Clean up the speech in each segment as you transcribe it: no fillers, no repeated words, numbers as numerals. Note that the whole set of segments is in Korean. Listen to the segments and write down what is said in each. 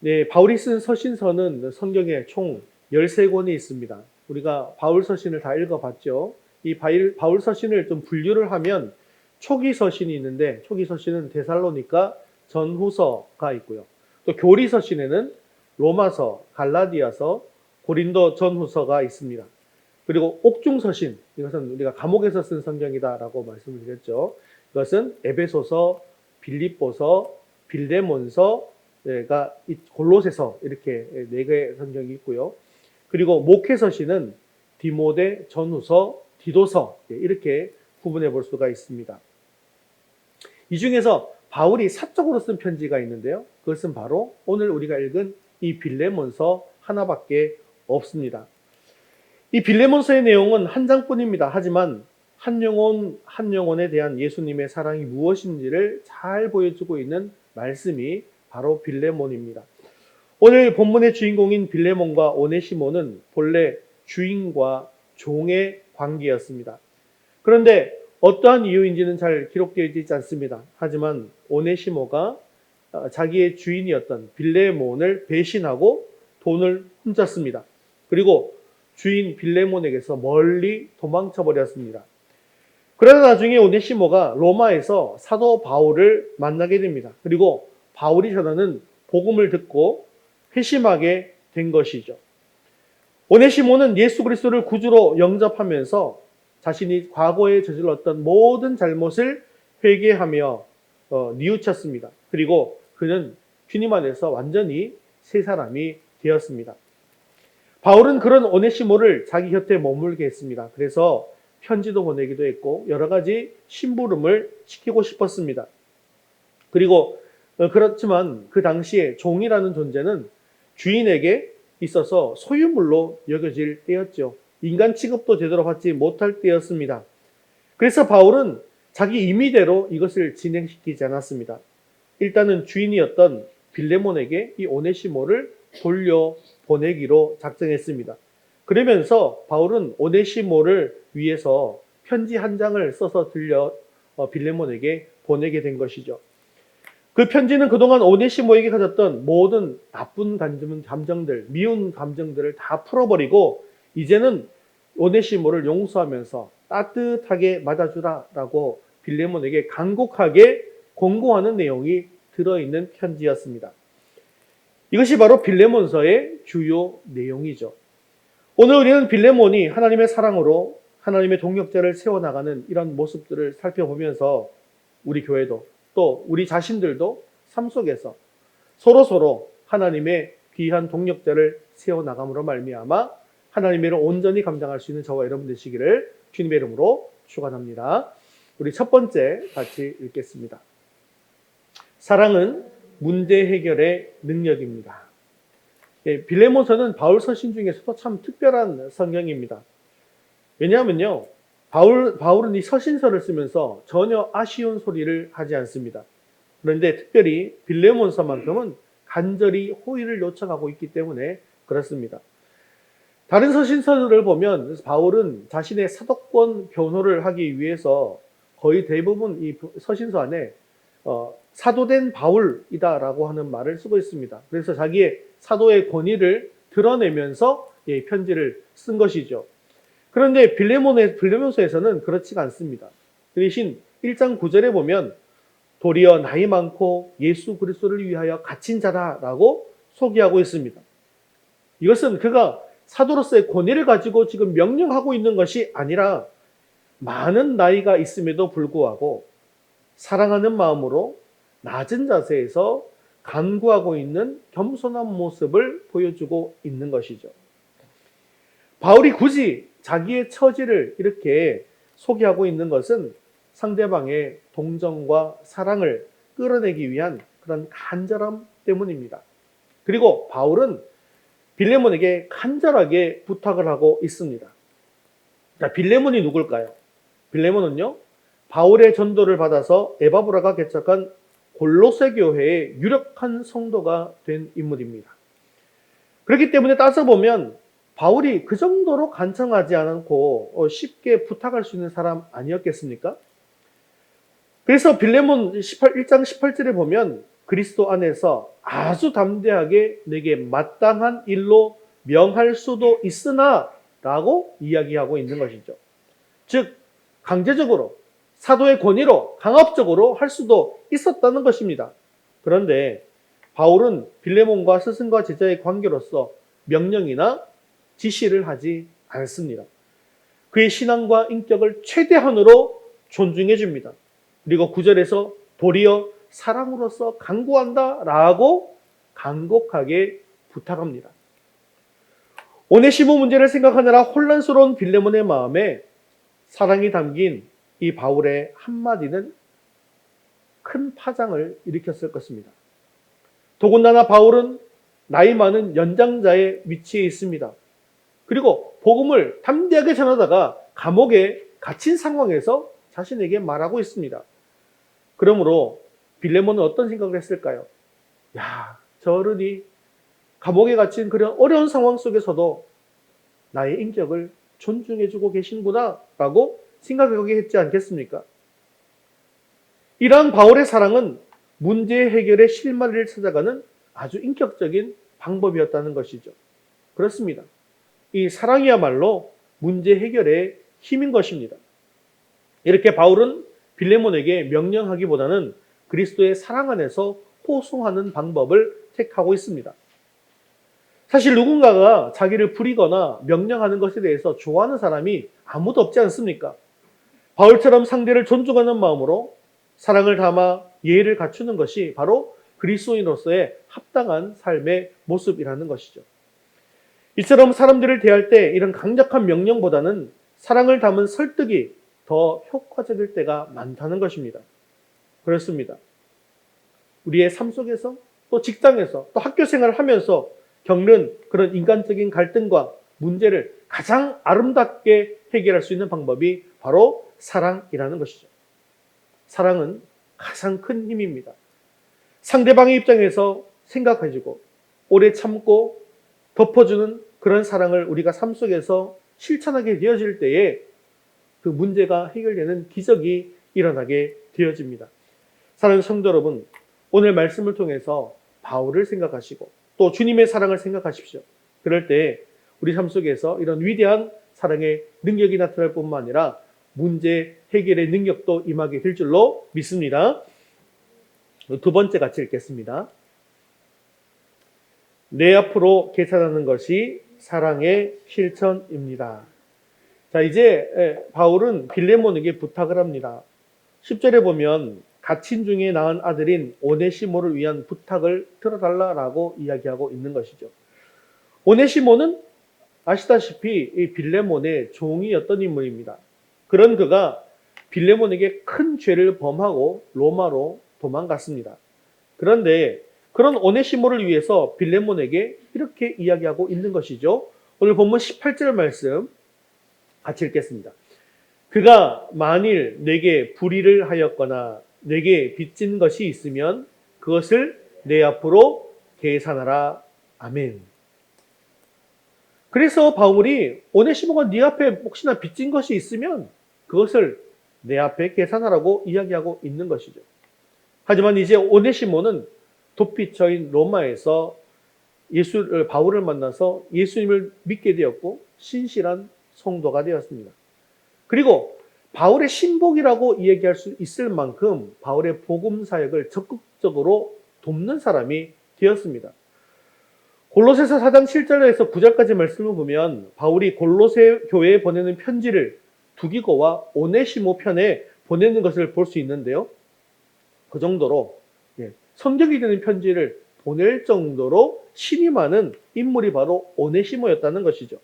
네, 바울이 쓴 서신서는 성경에 총 13권이 있습니다. 우리가 바울 서신을 다 읽어봤죠. 이 바울 서신을 좀 분류를 하면 초기 서신이 있는데, 초기 서신은 데살로니가 전후서가 있고요. 또 교리 서신에는 로마서, 갈라디아서, 고린도 전후서가 있습니다. 그리고 옥중 서신, 이것은 우리가 감옥에서 쓴 성경이다라고 말씀을 드렸죠. 이것은 에베소서, 빌립보서, 빌레몬서가 골로새서, 이렇게 4개의 성경이 있고요. 그리고 목회 서신은 디모데, 전후서, 디도서, 이렇게 구분해 볼 수가 있습니다. 이 중에서 바울이 사적으로 쓴 편지가 있는데요. 그것은 바로 오늘 우리가 읽은 이 빌레몬서 하나밖에 없습니다. 이 빌레몬서의 내용은 한 장뿐입니다. 하지만 한 영혼 한 영혼에 대한 예수님의 사랑이 무엇인지를 잘 보여주고 있는 말씀이 바로 빌레몬입니다. 오늘 본문의 주인공인 빌레몬과 오네시모는 본래 주인과 종의 관계였습니다. 그런데 어떠한 이유인지는 잘 기록되어 있지 않습니다. 하지만 오네시모가 자기의 주인이었던 빌레몬을 배신하고 돈을 훔쳤습니다. 그리고 주인 빌레몬에게서 멀리 도망쳐 버렸습니다. 그러다 나중에 오네시모가 로마에서 사도 바울을 만나게 됩니다. 그리고 바울이 전하는 복음을 듣고 회심하게 된 것이죠. 오네시모는 예수 그리스도를 구주로 영접하면서 자신이 과거에 저질렀던 모든 잘못을 회개하며 뉘우쳤습니다. 그리고 그는 주님 안에서 완전히 새 사람이 되었습니다. 바울은 그런 오네시모를 자기 곁에 머물게 했습니다. 그래서 편지도 보내기도 했고 여러 가지 심부름을 시키고 싶었습니다. 그리고 그렇지만 그 당시에 종이라는 존재는 주인에게 있어서 소유물로 여겨질 때였죠. 인간 취급도 제대로 받지 못할 때였습니다. 그래서 바울은 자기 임의대로 이것을 진행시키지 않았습니다. 일단은 주인이었던 빌레몬에게 이 오네시모를 돌려보내기로 작정했습니다. 그러면서 바울은 오네시모를 위해서 편지 한 장을 써서 빌레몬에게 보내게 된 것이죠. 그 편지는 그동안 오네시모에게 가졌던 모든 나쁜 감정들, 미운 감정들을 다 풀어버리고 이제는 오네시모를 용서하면서 따뜻하게 맞아주라라고 빌레몬에게 간곡하게 권고하는 내용이 들어있는 편지였습니다. 이것이 바로 빌레몬서의 주요 내용이죠. 오늘 우리는 빌레몬이 하나님의 사랑으로 하나님의 동역자를 세워나가는 이런 모습들을 살펴보면서 우리 교회도 또 우리 자신들도 삶 속에서 서로 하나님의 귀한 동역자를 세워나감으로 말미암아 하나님의 일을 온전히 감당할 수 있는 저와 여러분 되시기를 주님의 이름으로 축원합니다. 우리 첫 번째 같이 읽겠습니다. 사랑은 문제 해결의 능력입니다. 빌레몬서는 바울 서신 중에서도 참 특별한 성경입니다. 왜냐하면요, 바울은 이 서신서를 쓰면서 전혀 아쉬운 소리를 하지 않습니다. 그런데 특별히 빌레몬서만큼은 간절히 호의를 요청하고 있기 때문에 그렇습니다. 다른 서신서들을 보면 바울은 자신의 사도권 변호를 하기 위해서 거의 대부분 이 서신서 안에 사도된 바울이다라고 하는 말을 쓰고 있습니다. 그래서 자기의 사도의 권위를 드러내면서 편지를 쓴 것이죠. 그런데 빌레몬서에서는 그렇지가 않습니다. 그 대신 1장 9절에 보면 도리어 나이 많고 예수 그리스도를 위하여 갇힌 자다라고 소개하고 있습니다. 이것은 그가 사도로서의 권위를 가지고 지금 명령하고 있는 것이 아니라 많은 나이가 있음에도 불구하고 사랑하는 마음으로 낮은 자세에서 간구하고 있는 겸손한 모습을 보여주고 있는 것이죠. 바울이 굳이 자기의 처지를 이렇게 소개하고 있는 것은 상대방의 동정과 사랑을 끌어내기 위한 그런 간절함 때문입니다. 그리고 바울은 빌레몬에게 간절하게 부탁을 하고 있습니다. 자, 빌레몬이 누굴까요? 빌레몬은요, 바울의 전도를 받아서 에바브라가 개척한 골로새 교회의 유력한 성도가 된 인물입니다. 그렇기 때문에 따져보면 바울이 그 정도로 간청하지 않고 쉽게 부탁할 수 있는 사람 아니었겠습니까? 그래서 빌레몬 1장 18절에 보면 그리스도 안에서 아주 담대하게 내게 마땅한 일로 명할 수도 있으나 라고 이야기하고 있는 것이죠. 즉 강제적으로 사도의 권위로 강압적으로 할 수도 있었다는 것입니다. 그런데 바울은 빌레몬과 스승과 제자의 관계로서 명령이나 지시를 하지 않습니다. 그의 신앙과 인격을 최대한으로 존중해 줍니다. 그리고 9절에서 도리어 사랑으로서 강구한다 라고 간곡하게 부탁합니다. 오네시모 문제를 생각하느라 혼란스러운 빌레몬의 마음에 사랑이 담긴 이 바울의 한마디는 큰 파장을 일으켰을 것입니다. 더군다나 바울은 나이 많은 연장자의 위치에 있습니다. 그리고 복음을 담대하게 전하다가 감옥에 갇힌 상황에서 자신에게 말하고 있습니다. 그러므로 빌레몬은 어떤 생각을 했을까요? 야, 저 어른이 감옥에 갇힌 그런 어려운 상황 속에서도 나의 인격을 존중해주고 계신구나 라고 생각하게 했지 않겠습니까? 이러한 바울의 사랑은 문제 해결의 실마리를 찾아가는 아주 인격적인 방법이었다는 것이죠. 그렇습니다. 이 사랑이야말로 문제 해결의 힘인 것입니다. 이렇게 바울은 빌레몬에게 명령하기보다는 그리스도의 사랑 안에서 호송하는 방법을 택하고 있습니다. 사실 누군가가 자기를 부리거나 명령하는 것에 대해서 좋아하는 사람이 아무도 없지 않습니까? 바울처럼 상대를 존중하는 마음으로 사랑을 담아 예의를 갖추는 것이 바로 그리스도인으로서의 합당한 삶의 모습이라는 것이죠. 이처럼 사람들을 대할 때 이런 강력한 명령보다는 사랑을 담은 설득이 더 효과적일 때가 많다는 것입니다. 그렇습니다. 우리의 삶 속에서 또 직장에서 또 학교 생활을 하면서 겪는 그런 인간적인 갈등과 문제를 가장 아름답게 해결할 수 있는 방법이 바로 사랑이라는 것이죠. 사랑은 가장 큰 힘입니다. 상대방의 입장에서 생각해주고 오래 참고 덮어주는 그런 사랑을 우리가 삶 속에서 실천하게 되어질 때에 그 문제가 해결되는 기적이 일어나게 되어집니다. 사랑하는 성도 여러분, 오늘 말씀을 통해서 바울을 생각하시고 또 주님의 사랑을 생각하십시오. 그럴 때 우리 삶 속에서 이런 위대한 사랑의 능력이 나타날 뿐만 아니라 문제 해결의 능력도 임하게 될 줄로 믿습니다. 두 번째 같이 읽겠습니다. 내 앞으로 계산하는 것이 사랑의 실천입니다. 자, 이제 바울은 빌레몬에게 부탁을 합니다. 10절에 보면 갇힌 중에 낳은 아들인 오네시모를 위한 부탁을 들어달라라고 이야기하고 있는 것이죠. 오네시모는 아시다시피 이 빌레몬의 종이었던 인물입니다. 그런 그가 빌레몬에게 큰 죄를 범하고 로마로 도망갔습니다. 그런데 그런 오네시모를 위해서 빌레몬에게 이렇게 이야기하고 있는 것이죠. 오늘 본문 18절 말씀 같이 읽겠습니다. 그가 만일 내게 불의를 하였거나 내게 빚진 것이 있으면 그것을 내 앞으로 계산하라. 아멘. 그래서 바울이 오네시모가 네 앞에 혹시나 빚진 것이 있으면 그것을 내 앞에 계산하라고 이야기하고 있는 것이죠. 하지만 이제 오네시모는 도피처인 로마에서 바울을 만나서 예수님을 믿게 되었고 신실한 성도가 되었습니다. 그리고 바울의 신복이라고 이야기할 수 있을 만큼 바울의 복음 사역을 적극적으로 돕는 사람이 되었습니다. 골로새서 4장 7절에서 9절까지 말씀을 보면 바울이 골로새 교회에 보내는 편지를 두기고와 오네시모 편에 보내는 것을 볼 수 있는데요. 그 정도로 성격이 되는 편지를 보낼 정도로 신이 많은 인물이 바로 오네시모였다는 것이죠.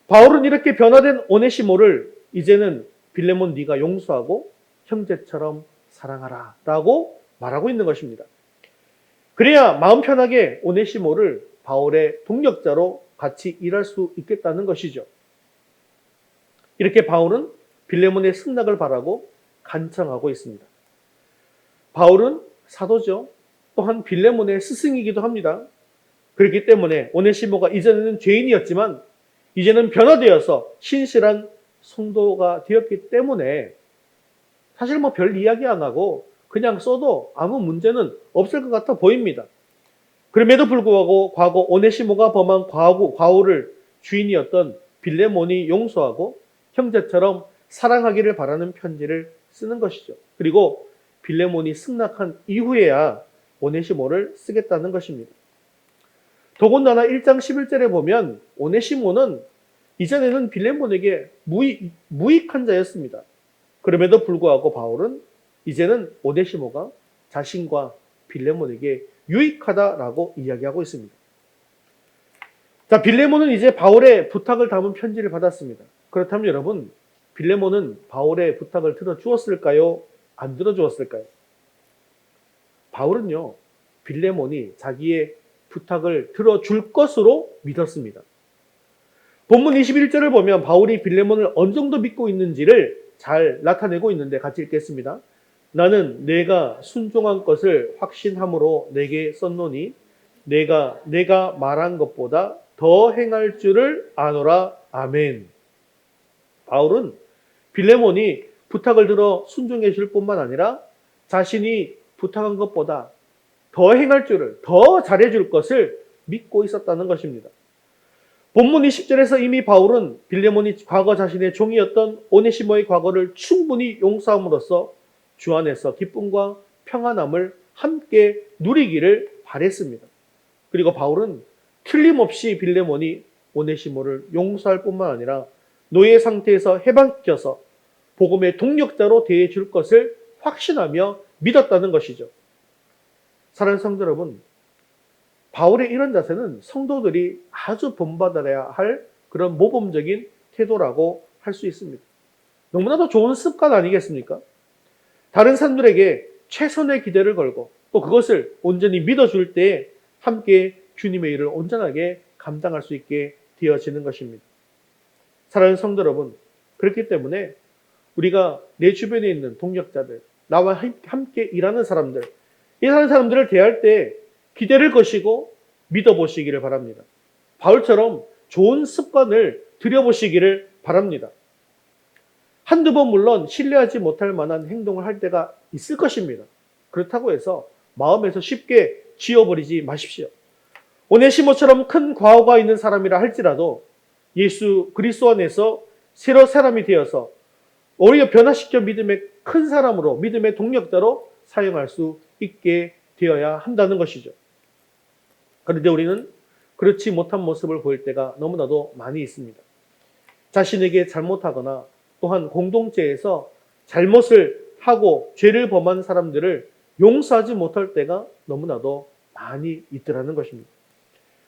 바울은 이렇게 변화된 오네시모를 이제는 빌레몬 네가 용서하고 형제처럼 사랑하라 라고 말하고 있는 것입니다. 그래야 마음 편하게 오네시모를 바울의 동력자로 같이 일할 수 있겠다는 것이죠. 이렇게 바울은 빌레몬의 승낙을 바라고 간청하고 있습니다. 바울은 사도죠. 또한 빌레몬의 스승이기도 합니다. 그렇기 때문에 오네시모가 이전에는 죄인이었지만 이제는 변화되어서 신실한 성도가 되었기 때문에 사실 별 이야기 안 하고 그냥 써도 아무 문제는 없을 것 같아 보입니다. 그럼에도 불구하고 과거 오네시모가 범한 과오를 주인이었던 빌레몬이 용서하고 형제처럼 사랑하기를 바라는 편지를 쓰는 것이죠. 그리고 빌레몬이 승낙한 이후에야 오네시모를 쓰겠다는 것입니다. 더군다나 1장 11절에 보면 오네시모는 이전에는 빌레몬에게 무익한 자였습니다. 그럼에도 불구하고 바울은 이제는 오네시모가 자신과 빌레몬에게 유익하다라고 이야기하고 있습니다. 자, 빌레몬은 이제 바울의 부탁을 담은 편지를 받았습니다. 그렇다면 여러분, 빌레몬은 바울의 부탁을 들어주었을까요? 안 들어주었을까요? 바울은요, 빌레몬이 자기의 부탁을 들어줄 것으로 믿었습니다. 본문 21절을 보면 바울이 빌레몬을 어느 정도 믿고 있는지를 잘 나타내고 있는데 같이 읽겠습니다. 나는 내가 순종한 것을 확신함으로 내게 썼노니 내가 말한 것보다 더 행할 줄을 아노라. 아멘. 바울은 빌레몬이 부탁을 들어 순종해 줄 뿐만 아니라 자신이 부탁한 것보다 더 행할 줄을, 더 잘해 줄 것을 믿고 있었다는 것입니다. 본문 20절에서 이미 바울은 빌레몬이 과거 자신의 종이었던 오네시모의 과거를 충분히 용서함으로써 주 안에서 기쁨과 평안함을 함께 누리기를 바랬습니다. 그리고 바울은 틀림없이 빌레몬이 오네시모를 용서할 뿐만 아니라 노예 상태에서 해방시켜서 복음의 동력자로 대해 줄 것을 확신하며 믿었다는 것이죠. 사랑하는 성도 여러분, 바울의 이런 자세는 성도들이 아주 본받아야 할 그런 모범적인 태도라고 할 수 있습니다. 너무나도 좋은 습관 아니겠습니까? 다른 사람들에게 최선의 기대를 걸고 또 그것을 온전히 믿어줄 때 함께 주님의 일을 온전하게 감당할 수 있게 되어지는 것입니다. 사랑하는 성도 여러분, 그렇기 때문에 우리가 내 주변에 있는 동역자들, 나와 함께 일하는 사람들, 일하는 사람들을 대할 때 기대를 거시고 믿어보시기를 바랍니다. 바울처럼 좋은 습관을 들여보시기를 바랍니다. 한두 번 물론 신뢰하지 못할 만한 행동을 할 때가 있을 것입니다. 그렇다고 해서 마음에서 쉽게 지워버리지 마십시오. 오네시모처럼 큰 과오가 있는 사람이라 할지라도 예수 그리스도 안에서 새로 사람이 되어서 오히려 변화시켜 믿음의 큰 사람으로, 믿음의 동력자로 사용할 수 있게 되어야 한다는 것이죠. 그런데 우리는 그렇지 못한 모습을 보일 때가 너무나도 많이 있습니다. 자신에게 잘못하거나 또한 공동체에서 잘못을 하고 죄를 범한 사람들을 용서하지 못할 때가 너무나도 많이 있더라는 것입니다.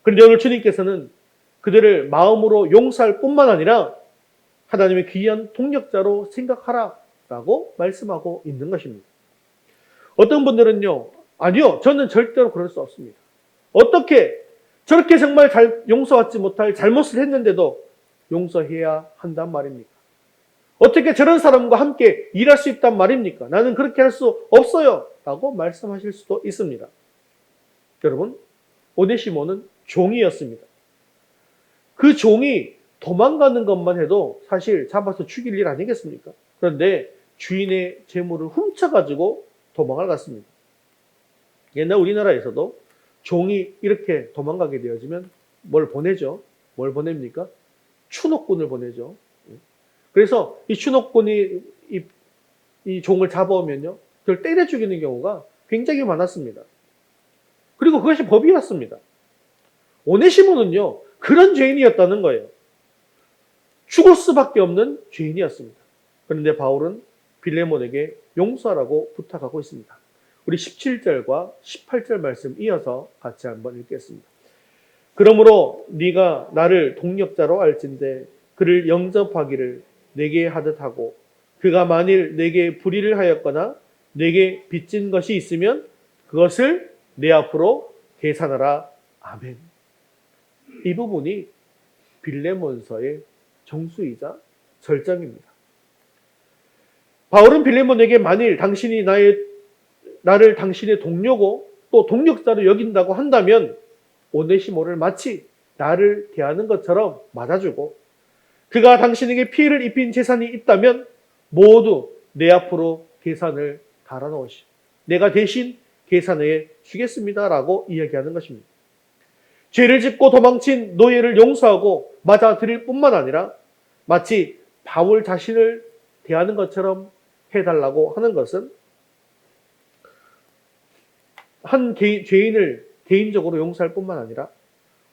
그런데 오늘 주님께서는 그들을 마음으로 용서할 뿐만 아니라 하나님의 귀한 동력자로 생각하라라고 말씀하고 있는 것입니다. 어떤 분들은요, 아니요, 저는 절대로 그럴 수 없습니다. 어떻게 저렇게 정말 용서하지 못할 잘못을 했는데도 용서해야 한단 말입니까? 어떻게 저런 사람과 함께 일할 수 있단 말입니까? 나는 그렇게 할 수 없어요 라고 말씀하실 수도 있습니다. 여러분, 오네시모는 종이었습니다. 그 종이 도망가는 것만 해도 사실 잡아서 죽일 일 아니겠습니까? 그런데 주인의 재물을 훔쳐가지고 도망을 갔습니다. 옛날 우리나라에서도 종이 이렇게 도망가게 되어지면 뭘 보내죠? 뭘 보냅니까? 추노꾼을 보내죠. 그래서 이 추노꾼이 이 종을 잡아오면요, 그걸 때려 죽이는 경우가 굉장히 많았습니다. 그리고 그것이 법이었습니다. 오네시모는요, 그런 죄인이었다는 거예요. 죽을 수밖에 없는 죄인이었습니다. 그런데 바울은 빌레몬에게 용서하라고 부탁하고 있습니다. 우리 17절과 18절 말씀 이어서 같이 한번 읽겠습니다. 그러므로 네가 나를 동력자로 알진대 그를 영접하기를 내게 하듯 하고 그가 만일 내게 불의를 하였거나 내게 빚진 것이 있으면 그것을 내 앞으로 계산하라. 아멘. 이 부분이 빌레몬서의 정수이자 절정입니다. 바울은 빌레몬에게 만일 당신이 나를 당신의 동료고 또 동력자로 여긴다고 한다면 오네시모를 마치 나를 대하는 것처럼 맞아주고 그가 당신에게 피해를 입힌 재산이 있다면 모두 내 앞으로 계산을 달아놓으시오. 내가 대신 계산해 주겠습니다라고 이야기하는 것입니다. 죄를 짓고 도망친 노예를 용서하고 맞아들일 뿐만 아니라 마치 바울 자신을 대하는 것처럼 해달라고 하는 것은 한 죄인을 개인적으로 용서할 뿐만 아니라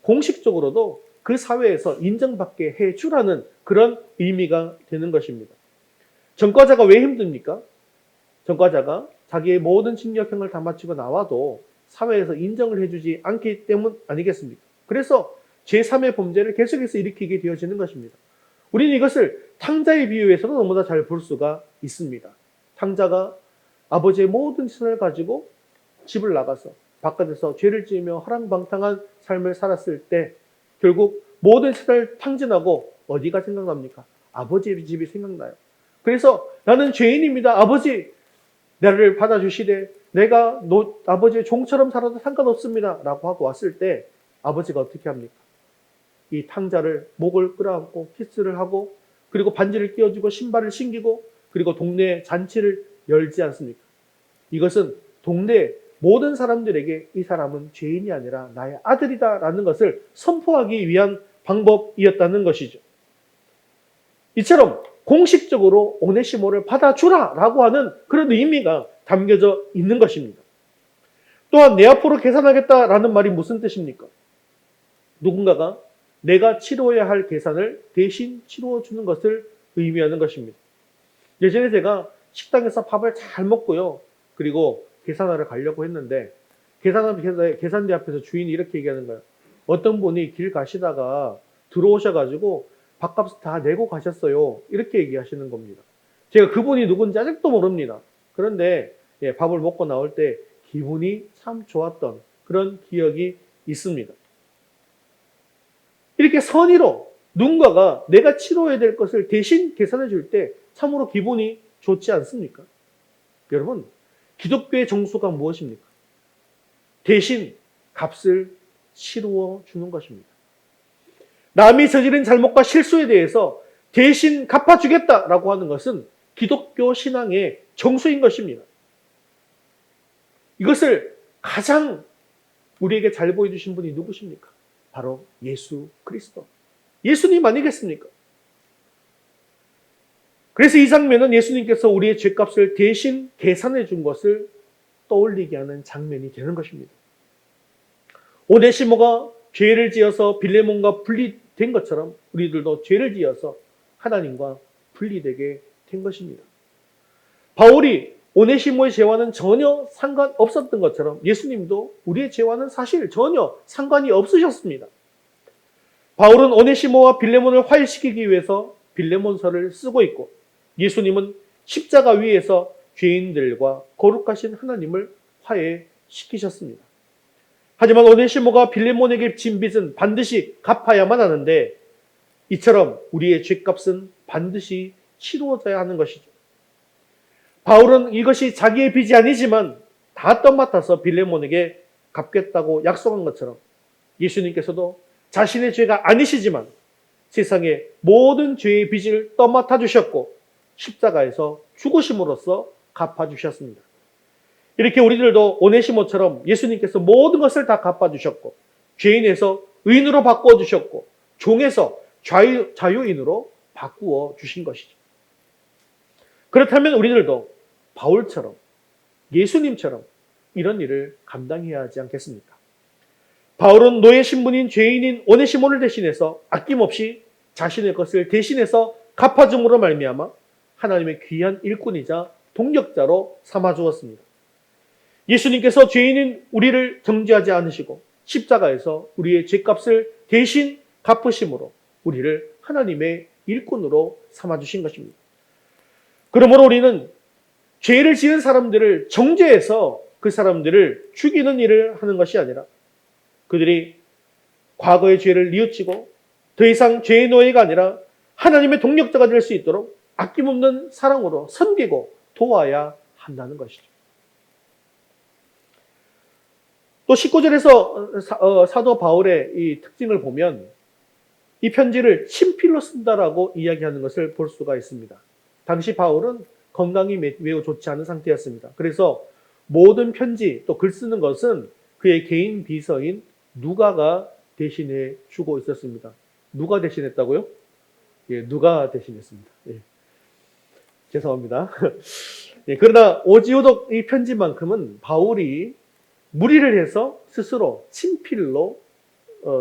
공식적으로도 그 사회에서 인정받게 해주라는 그런 의미가 되는 것입니다. 전과자가 왜 힘듭니까? 전과자가 자기의 모든 징역형을 다 마치고 나와도 사회에서 인정을 해주지 않기 때문 아니겠습니까? 그래서 제3의 범죄를 계속해서 일으키게 되어지는 것입니다. 우리는 이것을 탕자의 비유에서도 너무나 잘 볼 수가 있습니다. 탕자가 아버지의 모든 재산을 가지고 집을 나가서 바깥에서 죄를 지으며 허랑방탕한 삶을 살았을 때 결국 모든 재산을 탕진하고 어디가 생각납니까? 아버지의 집이 생각나요. 그래서 나는 죄인입니다. 아버지 나를 받아주시되 내가 아버지의 종처럼 살아도 상관없습니다 라고 하고 왔을 때 아버지가 어떻게 합니까? 이 탕자를 목을 끌어안고 키스를 하고 그리고 반지를 끼워주고 신발을 신기고 그리고 동네 잔치를 열지 않습니까? 이것은 동네 모든 사람들에게 이 사람은 죄인이 아니라 나의 아들이다 라는 것을 선포하기 위한 방법이었다는 것이죠. 이처럼 공식적으로 오네시모를 받아주라 라고 하는 그런 의미가 담겨져 있는 것입니다. 또한 내 앞으로 계산하겠다라는 말이 무슨 뜻입니까? 누군가가 내가 치러야 할 계산을 대신 치러주는 것을 의미하는 것입니다. 예전에 제가 식당에서 밥을 잘 먹고요. 그리고 계산하러 가려고 했는데 계산대 앞에서 주인이 이렇게 얘기하는 거예요. 어떤 분이 길 가시다가 들어오셔가지고 밥값을 다 내고 가셨어요. 이렇게 얘기하시는 겁니다. 제가 그분이 누군지 아직도 모릅니다. 그런데 밥을 먹고 나올 때 기분이 참 좋았던 그런 기억이 있습니다. 이렇게 선의로 누군가가 내가 치러야 될 것을 대신 계산해 줄 때 참으로 기분이 좋지 않습니까? 여러분, 기독교의 정수가 무엇입니까? 대신 값을 치루어 주는 것입니다. 남이 저지른 잘못과 실수에 대해서 대신 갚아주겠다라고 하는 것은 기독교 신앙의 정수인 것입니다. 이것을 가장 우리에게 잘 보여주신 분이 누구십니까? 바로 예수 그리스도. 예수님 아니겠습니까? 그래서 이 장면은 예수님께서 우리의 죄값을 대신 계산해 준 것을 떠올리게 하는 장면이 되는 것입니다. 오네시모가 죄를 지어서 빌레몬과 분리된 것처럼 우리들도 죄를 지어서 하나님과 분리되게 된 것입니다. 바울이 오네시모의 죄와는 전혀 상관없었던 것처럼 예수님도 우리의 죄와는 사실 전혀 상관이 없으셨습니다. 바울은 오네시모와 빌레몬을 화해시키기 위해서 빌레몬서를 쓰고 있고 예수님은 십자가 위에서 죄인들과 거룩하신 하나님을 화해시키셨습니다. 하지만 오네시모가 빌레몬에게 진 빚은 반드시 갚아야만 하는데 이처럼 우리의 죄값은 반드시 치루어져야 하는 것이죠. 바울은 이것이 자기의 빚이 아니지만 다 떠맡아서 빌레몬에게 갚겠다고 약속한 것처럼 예수님께서도 자신의 죄가 아니시지만 세상의 모든 죄의 빚을 떠맡아 주셨고 십자가에서 죽으심으로써 갚아주셨습니다. 이렇게 우리들도 오네시모처럼 예수님께서 모든 것을 다 갚아주셨고 죄인에서 의인으로 바꿔주셨고 종에서 자유인으로 바꾸어 주신 것이죠. 그렇다면 우리들도 바울처럼 예수님처럼 이런 일을 감당해야 하지 않겠습니까? 바울은 노예 신분인 죄인인 오네시모를 대신해서 아낌없이 자신의 것을 대신해서 갚아줌으로 말미암아 하나님의 귀한 일꾼이자 동력자로 삼아주었습니다. 예수님께서 죄인인 우리를 정죄하지 않으시고 십자가에서 우리의 죄값을 대신 갚으심으로 우리를 하나님의 일꾼으로 삼아주신 것입니다. 그러므로 우리는 죄를 지은 사람들을 정죄해서 그 사람들을 죽이는 일을 하는 것이 아니라 그들이 과거의 죄를 뉘우치고 더 이상 죄의 노예가 아니라 하나님의 동력자가 될 수 있도록 아낌없는 사랑으로 섬기고 도와야 한다는 것이죠. 또 19절에서 사도 바울의 이 특징을 보면 이 편지를 친필로 쓴다라고 이야기하는 것을 볼 수가 있습니다. 당시 바울은 건강이 매우 좋지 않은 상태였습니다. 그래서 모든 편지 또 글 쓰는 것은 그의 개인 비서인 누가가 대신해 주고 있었습니다. 누가 대신했다고요? 예, 누가 대신했습니다. 예. 죄송합니다. 예, 그러나 오지오독 이 편지만큼은 바울이 무리를 해서 스스로 친필로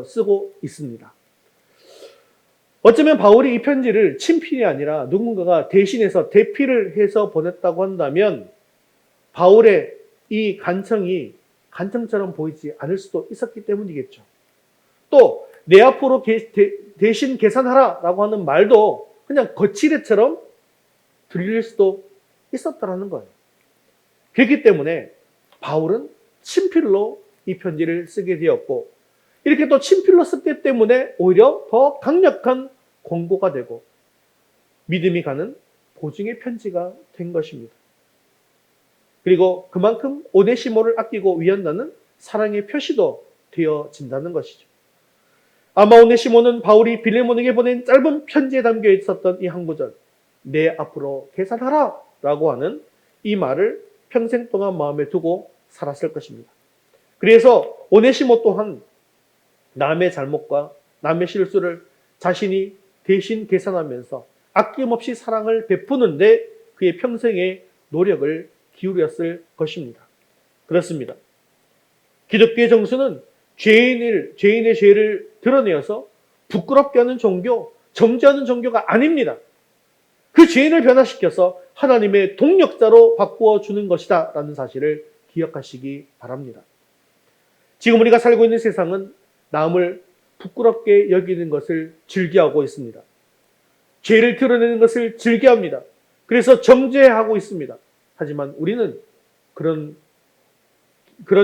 쓰고 있습니다. 어쩌면 바울이 이 편지를 친필이 아니라 누군가가 대신해서 대필을 해서 보냈다고 한다면 바울의 이 간청이 간청처럼 보이지 않을 수도 있었기 때문이겠죠. 또 내 앞으로 대신 계산하라 라고 하는 말도 그냥 거치대처럼 들릴 수도 있었다라는 거예요. 그렇기 때문에 바울은 친필로 이 편지를 쓰게 되었고, 이렇게 또 친필로 썼기 때문에 오히려 더 강력한 권고가 되고 믿음이 가는 보증의 편지가 된 것입니다. 그리고 그만큼 오네시모를 아끼고 위한다는 사랑의 표시도 되어진다는 것이죠. 아마 오네시모는 바울이 빌레몬에게 보낸 짧은 편지에 담겨 있었던 이 한 구절, 내 앞으로 계산하라 라고 하는 이 말을 평생 동안 마음에 두고 살았을 것입니다. 그래서 오네시모 또한 남의 잘못과 남의 실수를 자신이 대신 계산하면서 아낌없이 사랑을 베푸는데 그의 평생의 노력을 기울였을 것입니다. 그렇습니다. 기독교의 정수는 죄인의 죄를 드러내어서 부끄럽게 하는 종교, 정죄하는 종교가 아닙니다. 그 죄인을 변화시켜서 하나님의 동력자로 바꾸어 주는 것이다 라는 사실을 기억하시기 바랍니다. 지금 우리가 살고 있는 세상은 남을 부끄럽게 여기는 것을 즐겨하고 있습니다. 죄를 드러내는 것을 즐겨합니다. 그래서 정죄하고 있습니다. 하지만 우리는 그런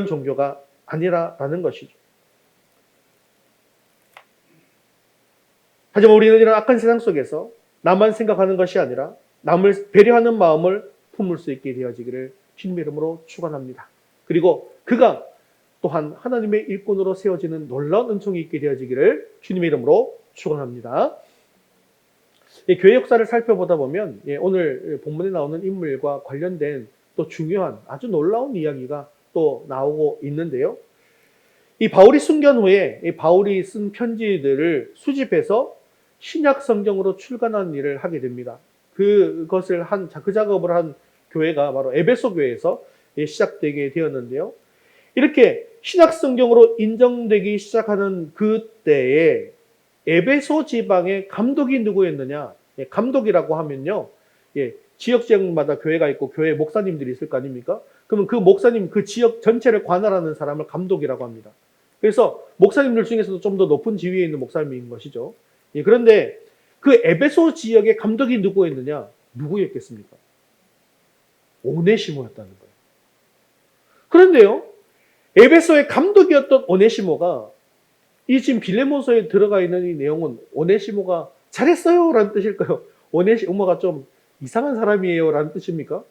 종교가 아니라는 것이죠. 하지만 우리는 이런 악한 세상 속에서 나만 생각하는 것이 아니라 남을 배려하는 마음을 품을 수 있게 되어지기를 주님의 이름으로 축원합니다. 그리고 그가 또한 하나님의 일꾼으로 세워지는 놀라운 은총이 있게 되어지기를 주님의 이름으로 축원합니다. 교회 역사를 살펴보다 보면 오늘 본문에 나오는 인물과 관련된 또 중요한 아주 놀라운 이야기가 또 나오고 있는데요. 이 바울이 순교한 후에 이 바울이 쓴 편지들을 수집해서 신약 성경으로 출간하는 일을 하게 됩니다. 그 작업을 한 교회가 바로 에베소 교회에서 시작되게 되었는데요. 이렇게 신약 성경으로 인정되기 시작하는 그때에 에베소 지방의 감독이 누구였느냐? 감독이라고 하면요, 지역마다 교회가 있고 교회 목사님들이 있을 거 아닙니까? 그러면 그 목사님, 그 지역 전체를 관할하는 사람을 감독이라고 합니다. 그래서 목사님들 중에서도 좀 더 높은 지위에 있는 목사님인 것이죠. 그런데 그 에베소 지역의 감독이 누구였느냐? 누구였겠습니까? 오네시모였다는 거예요. 그런데요, 에베소의 감독이었던 오네시모가 이 지금 빌레몬서에 들어가 있는 이 내용은 오네시모가 잘했어요 라는 뜻일까요? 오네시모가 좀 이상한 사람이에요 라는 뜻입니까?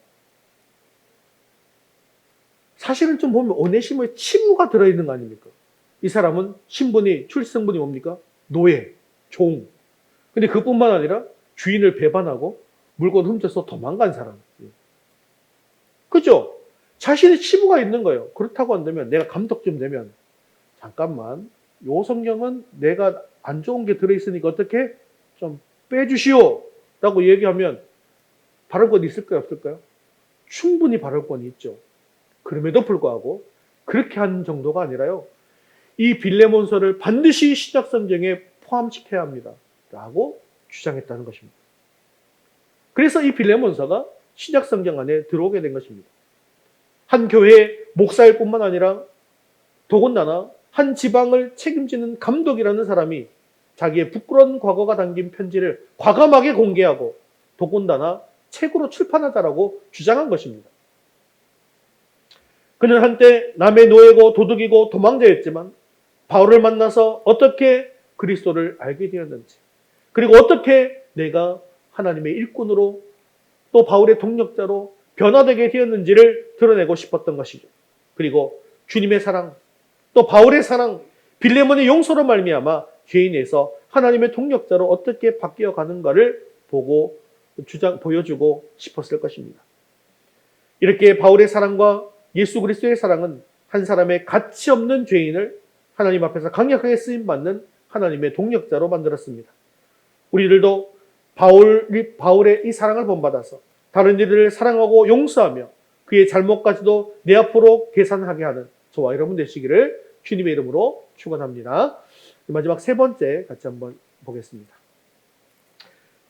사실은 좀 보면 오네시모의 친무가 들어있는 거 아닙니까? 이 사람은 출생분이 뭡니까? 노예, 종. 근데 그뿐만 아니라 주인을 배반하고 물건 훔쳐서 도망간 사람. 그죠? 자신의 치부가 있는 거예요. 그렇다고 한다면 내가 감독 좀 되면 잠깐만, 요 성경은 내가 안 좋은 게 들어있으니까 어떻게 좀 빼주시오 라고 얘기하면 발언권이 있을까요? 없을까요? 충분히 발언권이 있죠. 그럼에도 불구하고 그렇게 하는 정도가 아니라요, 이 빌레몬서를 반드시 신약 성경에 포함시켜야 합니다 라고 주장했다는 것입니다. 그래서 이 빌레몬서가 신약 성경 안에 들어오게 된 것입니다. 한 교회의 목사일 뿐만 아니라 더군다나 한 지방을 책임지는 감독이라는 사람이 자기의 부끄러운 과거가 담긴 편지를 과감하게 공개하고 더군다나 책으로 출판하자라고 주장한 것입니다. 그는 한때 남의 노예고 도둑이고 도망자였지만 바울을 만나서 어떻게 그리스도를 알게 되었는지, 그리고 어떻게 내가 하나님의 일꾼으로 또 바울의 동력자로 변화되게 되었는지를 드러내고 싶었던 것이죠. 그리고 주님의 사랑, 또 바울의 사랑, 빌레몬의 용서로 말미암아 죄인에서 하나님의 동력자로 어떻게 바뀌어 가는가를 보여주고 싶었을 것입니다. 이렇게 바울의 사랑과 예수 그리스도의 사랑은 한 사람의 가치 없는 죄인을 하나님 앞에서 강력하게 쓰임받는 하나님의 동력자로 만들었습니다. 우리들도 바울의 이 사랑을 본받아서 다른 이들을 사랑하고 용서하며 그의 잘못까지도 내 앞으로 계산하게 하는 저와 여러분 되시기를 주님의 이름으로 축원합니다. 마지막 세 번째 같이 한번 보겠습니다.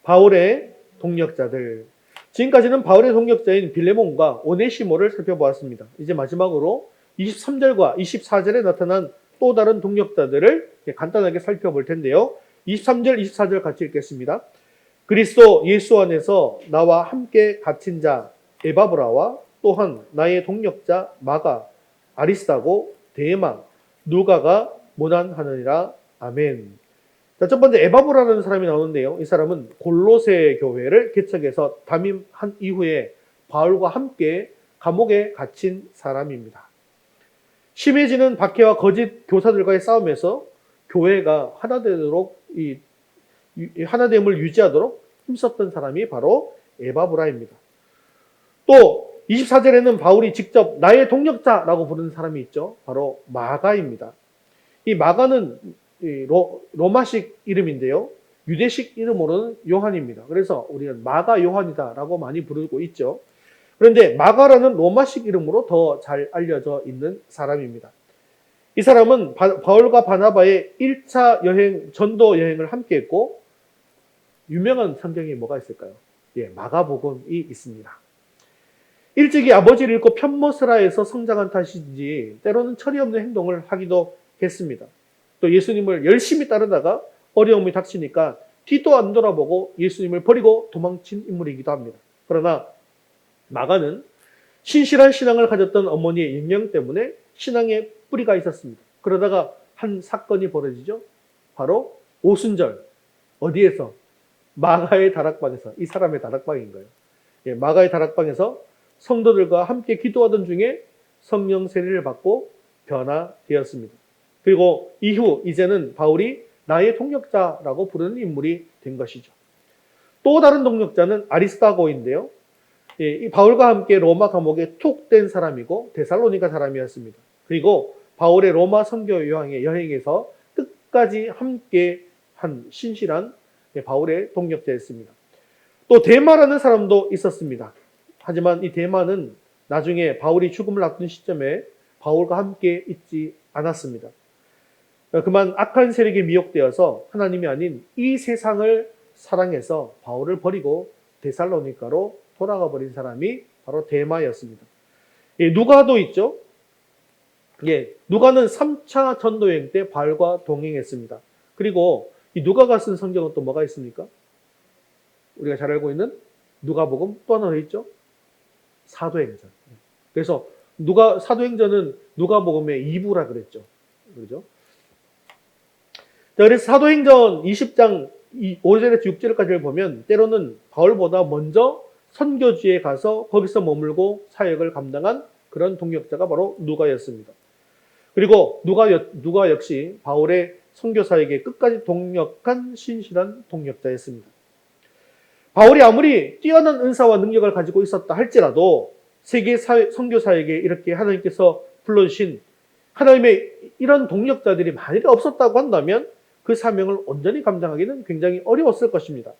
바울의 동력자들. 지금까지는 바울의 동력자인 빌레몬과 오네시모를 살펴보았습니다. 이제 마지막으로 23절과 24절에 나타난 또 다른 동력자들을 간단하게 살펴볼 텐데요. 23절, 24절 같이 읽겠습니다. 그리스도 예수 안에서 나와 함께 갇힌 자 에바브라와 또한 나의 동력자 마가, 아리스다고, 데마, 누가가 모난하느니라. 아멘. 자, 첫 번째 에바브라라는 사람이 나오는데요. 이 사람은 골로새 교회를 개척해서 담임한 이후에 바울과 함께 감옥에 갇힌 사람입니다. 심해지는 박해와 거짓 교사들과의 싸움에서 교회가 하나됨을 유지하도록 힘썼던 사람이 바로 에바브라입니다. 또 24절에는 바울이 직접 나의 동력자라고 부르는 사람이 있죠. 바로 마가입니다. 이 마가는 로마식 이름인데요. 유대식 이름으로는 요한입니다. 그래서 우리는 마가 요한이다라고 많이 부르고 있죠. 그런데 마가라는 로마식 이름으로 더 잘 알려져 있는 사람입니다. 이 사람은 바울과 바나바의 1차 여행, 전도 여행을 함께 했고 유명한 성경이 뭐가 있을까요? 예, 마가복음이 있습니다. 일찍이 아버지를 잃고 편모스라에서 성장한 탓인지 때로는 철이 없는 행동을 하기도 했습니다. 또 예수님을 열심히 따르다가 어려움이 닥치니까 뒤도 안 돌아보고 예수님을 버리고 도망친 인물이기도 합니다. 그러나 마가는 신실한 신앙을 가졌던 어머니의 영향 때문에 신앙에 뿌리가 있었습니다. 그러다가 한 사건이 벌어지죠. 바로 오순절. 어디에서? 마가의 다락방에서. 이 사람의 다락방인 거예요. 예, 마가의 다락방에서 성도들과 함께 기도하던 중에 성령 세례를 받고 변화되었습니다. 그리고 이후 이제는 바울이 나의 동력자라고 부르는 인물이 된 것이죠. 또 다른 동력자는 아리스다고인데요. 이 바울과 함께 로마 감옥에 툭 된 사람이고 데살로니가 사람이었습니다. 그리고 바울의 로마 선교 여행에서 끝까지 함께 한 신실한 바울의 동력자였습니다. 또 데마라는 사람도 있었습니다. 하지만 이 데마는 나중에 바울이 죽음을 앞둔 시점에 바울과 함께 있지 않았습니다. 그만 악한 세력에 미혹되어서 하나님이 아닌 이 세상을 사랑해서 바울을 버리고 데살로니가로 돌아가 버린 사람이 바로 데마였습니다. 예, 누가도 있죠. 예, 누가는 3차 전도여행 때 바울과 동행했습니다. 그리고 이 누가가 쓴 성경은 또 뭐가 있습니까? 우리가 잘 알고 있는 누가복음 또 하나 더 있죠. 사도행전. 그래서 사도행전은 누가복음의 2부라 그랬죠. 그렇죠? 자, 그래서 사도행전 20장 5절에서 6절까지를 보면 때로는 바울보다 먼저 선교지에 가서 거기서 머물고 사역을 감당한 그런 동력자가 바로 누가였습니다. 그리고 누가 역시 바울의 선교 사역에 끝까지 동력한 신실한 동력자였습니다. 바울이 아무리 뛰어난 은사와 능력을 가지고 있었다 할지라도 세계 선교 사역에 이렇게 하나님께서 불러주신 하나님의 이런 동력자들이 만일 없었다고 한다면 그 사명을 온전히 감당하기는 굉장히 어려웠을 것입니다.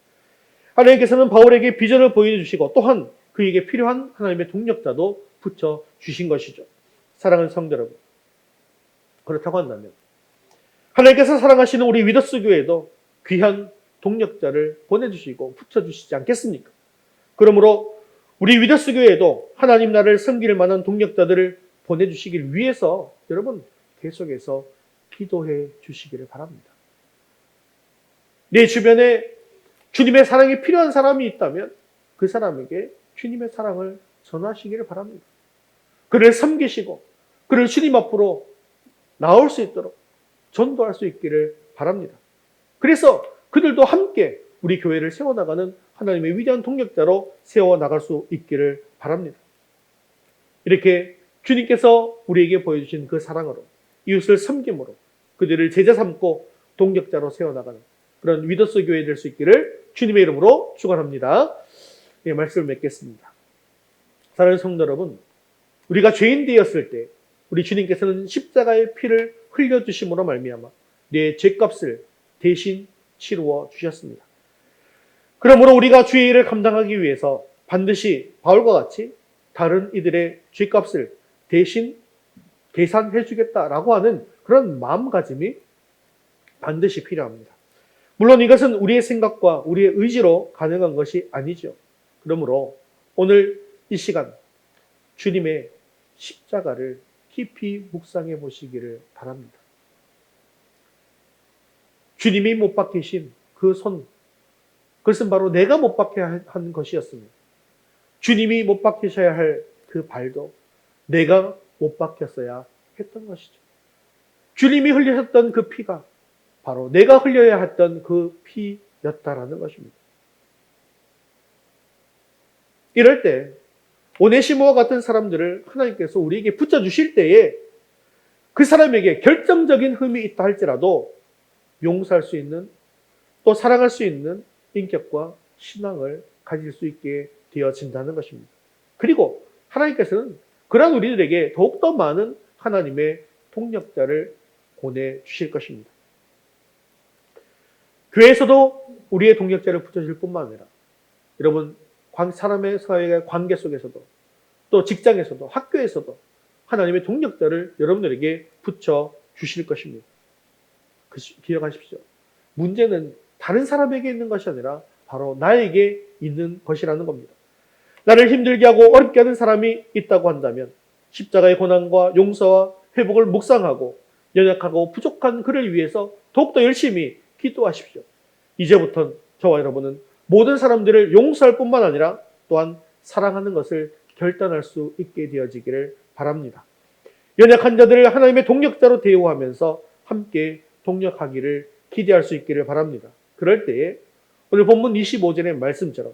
하나님께서는 바울에게 비전을 보여주시고 또한 그에게 필요한 하나님의 동력자도 붙여주신 것이죠. 사랑하는 성도 여러분, 그렇다고 한다면 하나님께서 사랑하시는 우리 위더스 교회에도 귀한 동력자를 보내주시고 붙여주시지 않겠습니까? 그러므로 우리 위더스 교회에도 하나님 나라를 섬길 만한 동력자들을 보내주시길 위해서 여러분 계속해서 기도해 주시기를 바랍니다. 내 주변에 주님의 사랑이 필요한 사람이 있다면 그 사람에게 주님의 사랑을 전하시기를 바랍니다. 그를 섬기시고 그를 주님 앞으로 나올 수 있도록 전도할 수 있기를 바랍니다. 그래서 그들도 함께 우리 교회를 세워나가는 하나님의 위대한 동력자로 세워나갈 수 있기를 바랍니다. 이렇게 주님께서 우리에게 보여주신 그 사랑으로 이웃을 섬김으로 그들을 제자 삼고 동력자로 세워나가는 그런 위더스 교회 될 수 있기를 주님의 이름으로 축원합니다. 예, 말씀을 맺겠습니다. 사랑하는 성도 여러분, 우리가 죄인 되었을 때 우리 주님께서는 십자가의 피를 흘려주심으로 말미암아 내 죄값을 대신 치루어 주셨습니다. 그러므로 우리가 주의 일을 감당하기 위해서 반드시 바울과 같이 다른 이들의 죄값을 대신 계산해 주겠다라고 하는 그런 마음가짐이 반드시 필요합니다. 물론 이것은 우리의 생각과 우리의 의지로 가능한 것이 아니죠. 그러므로 오늘 이 시간 주님의 십자가를 깊이 묵상해 보시기를 바랍니다. 주님이 못 박히신 그 손, 그것은 바로 내가 못 박혀야 한 것이었습니다. 주님이 못 박히셔야 할 그 발도 내가 못 박혔어야 했던 것이죠. 주님이 흘리셨던 그 피가 바로 내가 흘려야 했던 그 피였다라는 것입니다. 이럴 때 오네시모와 같은 사람들을 하나님께서 우리에게 붙여주실 때에 그 사람에게 결정적인 흠이 있다 할지라도 용서할 수 있는, 또 사랑할 수 있는 인격과 신앙을 가질 수 있게 되어진다는 것입니다. 그리고 하나님께서는 그러한 우리들에게 더욱더 많은 하나님의 동력자를 보내주실 것입니다. 교회에서도 우리의 동력자를 붙여줄 뿐만 아니라 여러분 사람의 사회의 관계 속에서도 또 직장에서도 학교에서도 하나님의 동력자를 여러분들에게 붙여주실 것입니다. 기억하십시오. 문제는 다른 사람에게 있는 것이 아니라 바로 나에게 있는 것이라는 겁니다. 나를 힘들게 하고 어렵게 하는 사람이 있다고 한다면 십자가의 고난과 용서와 회복을 묵상하고 연약하고 부족한 그를 위해서 더욱더 열심히 기도하십시오. 이제부터는 저와 여러분은 모든 사람들을 용서할 뿐만 아니라 또한 사랑하는 것을 결단할 수 있게 되어지기를 바랍니다. 연약한 자들을 하나님의 동력자로 대우하면서 함께 동력하기를 기대할 수 있기를 바랍니다. 그럴 때에 오늘 본문 25절의 말씀처럼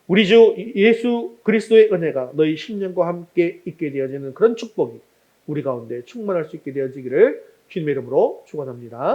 우리 주 예수 그리스도의 은혜가 너희 심령과 함께 있게 되어지는 그런 축복이 우리 가운데 충만할 수 있게 되어지기를 주님의 이름으로 축원합니다.